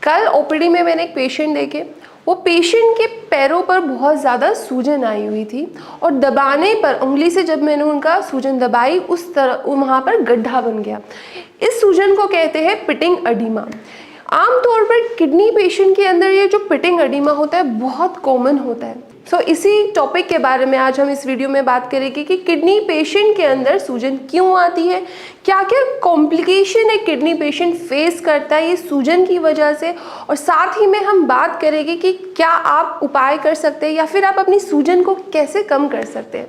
कल ओपीडी में मैंने एक पेशेंट देखे, वो पेशेंट के पैरों पर बहुत ज़्यादा सूजन आई हुई थी और दबाने पर, उंगली से जब मैंने उनका सूजन दबाई उस तरह वहाँ पर गड्ढा बन गया। इस सूजन को कहते हैं पिटिंग एडिमा। आमतौर पर किडनी पेशेंट के अंदर ये जो पिटिंग एडिमा होता है बहुत कॉमन होता है। सो इसी टॉपिक के बारे में आज हम इस वीडियो में बात करेंगे कि किडनी पेशेंट के अंदर सूजन क्यों आती है, क्या क्या कॉम्प्लिकेशन एक किडनी पेशेंट फेस करता है ये सूजन की वजह से, और साथ ही में हम बात करेंगे कि क्या आप उपाय कर सकते हैं या फिर आप अपनी सूजन को कैसे कम कर सकते हैं।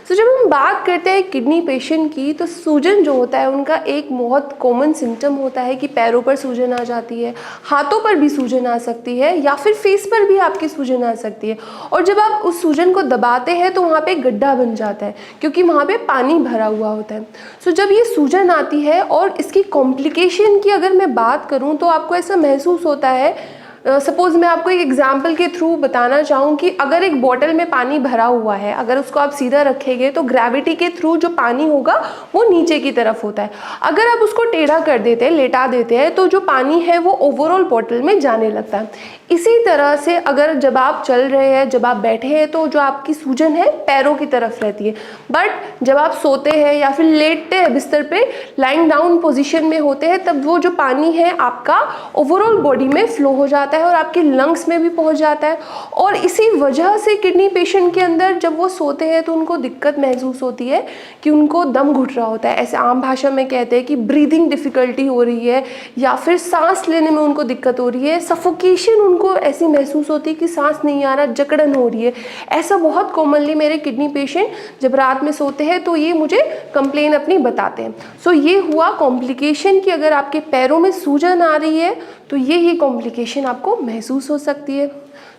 तो जब हम बात करते हैं किडनी पेशेंट की, तो सूजन जो होता है उनका एक बहुत कॉमन सिम्टम होता है कि पैरों पर सूजन आ जाती है, हाथों पर भी सूजन आ सकती है या फिर फेस पर भी आपकी सूजन आ सकती है। और जब आप उस सूजन को दबाते हैं तो वहाँ पे गड्ढा बन जाता है क्योंकि वहाँ पे पानी भरा हुआ होता है। सो जब ये सूजन आती है और इसकी कॉम्प्लिकेशन की अगर मैं बात करूँ तो आपको ऐसा महसूस होता है, सपोज़ मैं आपको एक एग्जाम्पल के थ्रू बताना चाहूँ कि अगर एक बॉटल में पानी भरा हुआ है, अगर उसको आप सीधा रखेंगे तो ग्रेविटी के थ्रू जो पानी होगा वो नीचे की तरफ होता है। अगर आप उसको टेढ़ा कर देते हैं, लेटा देते हैं, तो जो पानी है वो ओवरऑल बॉटल में जाने लगता है। इसी तरह से अगर जब आप चल रहे हैं, जब आप बैठे हैं, तो जो आपकी सूजन है पैरों की तरफ रहती है, बट जब आप सोते हैं या फिर लेटते हैं बिस्तर पे, लाइंग डाउन पोजीशन में होते हैं, तब वो जो पानी है आपका ओवरऑल बॉडी में फ्लो हो जाता है और आपके लंग्स में भी पहुंच जाता है। और इसी वजह से किडनी पेशेंट के अंदर जब वो सोते हैं तो उनको दिक्कत महसूस होती है कि उनको दम घुट रहा होता है। ऐसे आम भाषा में कहते हैं कि ब्रीदिंग डिफ़िकल्टी हो रही है या फिर सांस लेने में उनको दिक्कत हो रही है, सफोकेशन उनको ऐसी महसूस होती है कि सांस नहीं आ रहा, जकड़न हो रही है। ऐसा बहुत कॉमनली मेरे किडनी पेशेंट जब रात में सोते हैं तो ये मुझे कंप्लेन अपनी बताते हैं। सो ये हुआ कॉम्प्लिकेशन कि अगर आपके पैरों में सूजन आ रही है तो ये कॉम्प्लिकेशन आपको महसूस हो सकती है।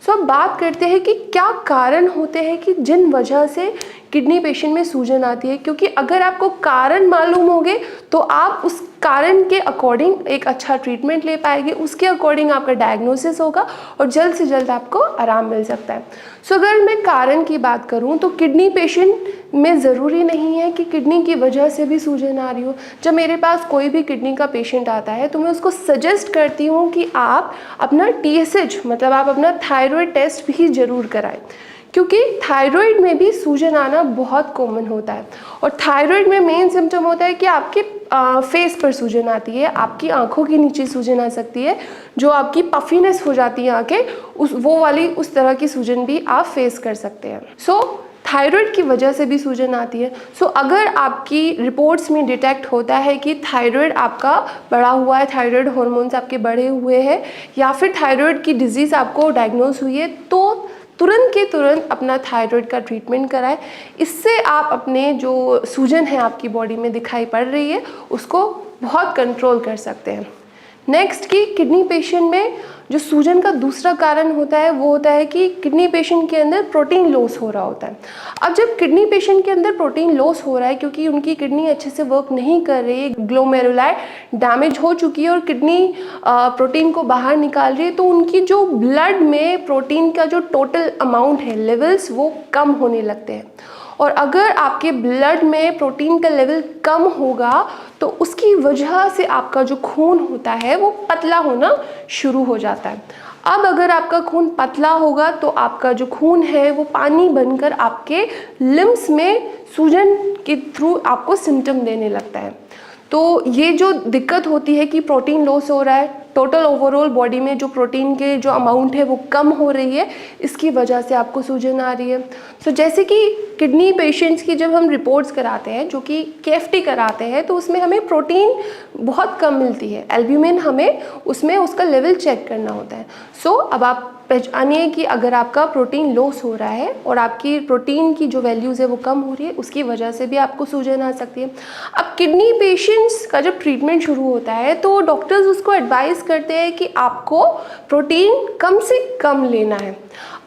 सो अब बात करते हैं कि क्या कारण होते हैं कि जिन वजह से किडनी पेशेंट में सूजन आती है, क्योंकि अगर आपको कारण मालूम होंगे तो आप उस कारण के अकॉर्डिंग एक अच्छा ट्रीटमेंट ले पाएंगे, उसके अकॉर्डिंग आपका डायग्नोसिस होगा और जल्द से जल्द आपको आराम मिल सकता है। सो अगर मैं कारण की बात करूं तो किडनी पेशेंट में ज़रूरी नहीं है कि किडनी की वजह से भी सूजन आ रही हो। जब मेरे पास कोई भी किडनी का पेशेंट आता है तो मैं उसको सजेस्ट करती हूँ कि आप अपना TSH मतलब आप अपना थायराइड टेस्ट भी ज़रूर कराएं, क्योंकि थायराइड में भी सूजन आना बहुत कॉमन होता है। और थायराइड में मेन सिम्टम होता है कि आपके फेस पर सूजन आती है, आपकी आंखों के नीचे सूजन आ सकती है, जो आपकी पफीनेस हो जाती है आंखें, उस तरह की सूजन भी आप फेस कर सकते हैं। सो थायराइड की वजह से भी सूजन आती है। सो अगर आपकी रिपोर्ट्स में डिटेक्ट होता है कि थायराइड आपका बढ़ा हुआ है, थायराइड हार्मोन्स आपके बढ़े हुए हैं या फिर थायराइड की डिजीज़ आपको डायग्नोज हुई है, तो तुरंत के तुरंत अपना थायराइड का ट्रीटमेंट कराएं। इससे आप अपने जो सूजन है आपकी बॉडी में दिखाई पड़ रही है उसको बहुत कंट्रोल कर सकते हैं। नेक्स्ट कि किडनी पेशेंट में जो सूजन का दूसरा कारण होता है वो होता है कि किडनी पेशेंट के अंदर प्रोटीन लॉस हो रहा होता है। अब जब किडनी पेशेंट के अंदर प्रोटीन लॉस हो रहा है क्योंकि उनकी किडनी अच्छे से वर्क नहीं कर रही है, ग्लोमेरुलाई डैमेज हो चुकी है और किडनी प्रोटीन को बाहर निकाल रही है, तो उनकी जो ब्लड में प्रोटीन का जो टोटल अमाउंट है, लेवल्स, वो कम होने लगते हैं। और अगर आपके ब्लड में प्रोटीन का लेवल कम होगा तो उसकी वजह से आपका जो खून होता है वो पतला होना शुरू हो जाता है। अब अगर आपका खून पतला होगा तो आपका जो खून है वो पानी बनकर आपके लिम्स में सूजन के थ्रू आपको सिम्टम देने लगता है। तो ये जो दिक्कत होती है कि प्रोटीन लॉस हो रहा है, टोटल ओवरऑल बॉडी में जो प्रोटीन के जो अमाउंट है वो कम हो रही है, इसकी वजह से आपको सूजन आ रही है। तो जैसे कि किडनी पेशेंट्स की जब हम रिपोर्ट्स कराते हैं, जो कि KFT कराते हैं, तो उसमें हमें प्रोटीन बहुत कम मिलती है, एल्ब्यूमिन हमें उसमें उसका लेवल चेक करना होता है। सो अब आप पहचानिए कि अगर आपका प्रोटीन लॉस हो रहा है और आपकी प्रोटीन की जो वैल्यूज़ है वो कम हो रही है, उसकी वजह से भी आपको सूजन आ सकती है। अब किडनी पेशेंट्स का जब ट्रीटमेंट शुरू होता है तो डॉक्टर्स उसको एडवाइस करते हैं कि आपको प्रोटीन कम से कम लेना है।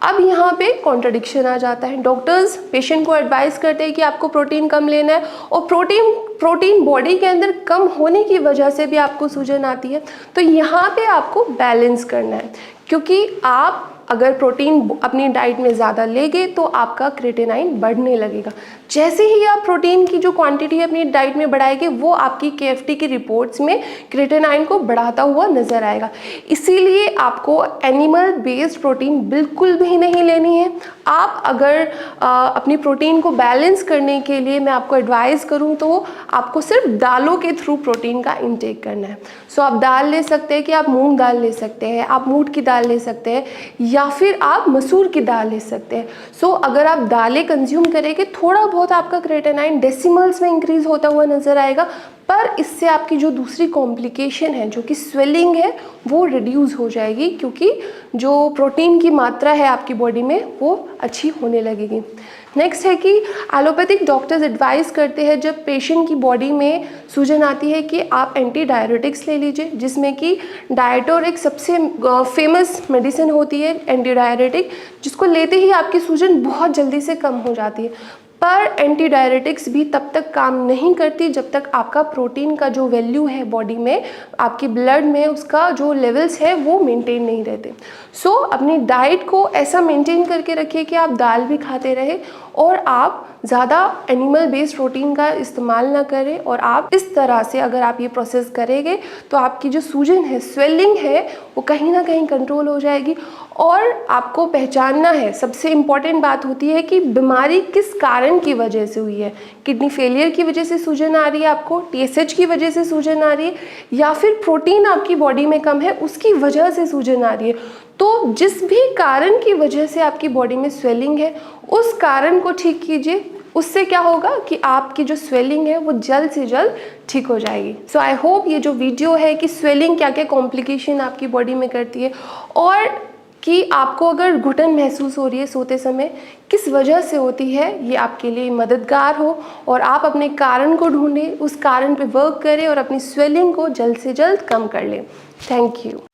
अब यहाँ पे कॉन्ट्रडिक्शन आ जाता है। डॉक्टर्स पेशेंट को एडवाइस करते हैं कि आपको प्रोटीन कम लेना है और प्रोटीन बॉडी के अंदर कम होने की वजह से भी आपको सूजन आती है। तो यहाँ पे आपको बैलेंस करना है, क्योंकि आप अगर प्रोटीन अपनी डाइट में ज़्यादा लेंगे तो आपका क्रिएटिनाइन बढ़ने लगेगा। जैसे ही आप प्रोटीन की जो क्वांटिटी अपनी डाइट में बढ़ाएंगे वो आपकी KFT की रिपोर्ट्स में क्रिएटिनाइन को बढ़ाता हुआ नजर आएगा। इसीलिए आपको एनिमल बेस्ड प्रोटीन बिल्कुल भी नहीं लेनी है। आप अगर अपनी प्रोटीन को बैलेंस करने के लिए मैं आपको एडवाइस करूं तो आपको सिर्फ दालों के थ्रू प्रोटीन का इंटेक करना है। सो आप दाल ले सकते हैं कि आप मूंग दाल ले सकते हैं, आप मूंग की दाल ले सकते हैं, या फिर आप मसूर की दाल ले सकते हैं। सो अगर आप दालें कंज्यूम करेंगे थोड़ा बहुत आपका क्रिएटिनाइन डेसिमल्स में इंक्रीज होता हुआ नजर आएगा, पर इससे आपकी जो दूसरी कॉम्प्लिकेशन है जो कि स्वेलिंग है वो रिड्यूस हो जाएगी, क्योंकि जो प्रोटीन की मात्रा है आपकी बॉडी में वो अच्छी होने लगेगी। नेक्स्ट है कि एलोपैथिक डॉक्टर्स एडवाइस करते हैं जब पेशेंट की बॉडी में सूजन आती है कि आप एंटी डायरेटिक्स ले लीजिए, जिसमें कि डायटोर एक सबसे फेमस मेडिसिन होती है एंटी डायरेटिक, जिसको लेते ही आपकी सूजन बहुत जल्दी से कम हो जाती है। पर एंटी डायरेटिक्स भी तब तक काम नहीं करती जब तक आपका प्रोटीन का जो वैल्यू है बॉडी में, आपकी ब्लड में उसका जो लेवल्स है वो मेंटेन नहीं रहते। सो अपनी डाइट को ऐसा मेंटेन करके रखिए कि आप दाल भी खाते रहे और आप ज़्यादा एनिमल बेस्ड प्रोटीन का इस्तेमाल ना करें। और आप इस तरह से अगर आप ये प्रोसेस करेंगे तो आपकी जो सूजन है, स्वेलिंग है, वो कहीं ना कहीं कंट्रोल हो जाएगी। और आपको पहचानना है, सबसे इम्पॉर्टेंट बात होती है कि बीमारी किस कारण की वजह से हुई है। किडनी फेलियर की वजह से सूजन आ रही है आपको, TSH की वजह से सूजन आ रही है, या फिर प्रोटीन आपकी बॉडी में कम है उसकी वजह से सूजन आ रही है। तो जिस भी कारण की वजह से आपकी बॉडी में स्वेलिंग है उस कारण को ठीक कीजिए। उससे क्या होगा कि आपकी जो स्वेलिंग है वो जल्द से जल्द ठीक हो जाएगी। सो आई होप ये जो वीडियो है कि स्वेलिंग क्या क्या कॉम्प्लिकेशन आपकी बॉडी में करती है, और कि आपको अगर घुटन महसूस हो रही है सोते समय किस वजह से होती है, ये आपके लिए मददगार हो और आप अपने कारण को ढूंढें, उस कारण पे वर्क करें और अपनी स्वेलिंग को जल्द से जल्द कम कर लें। Thank you.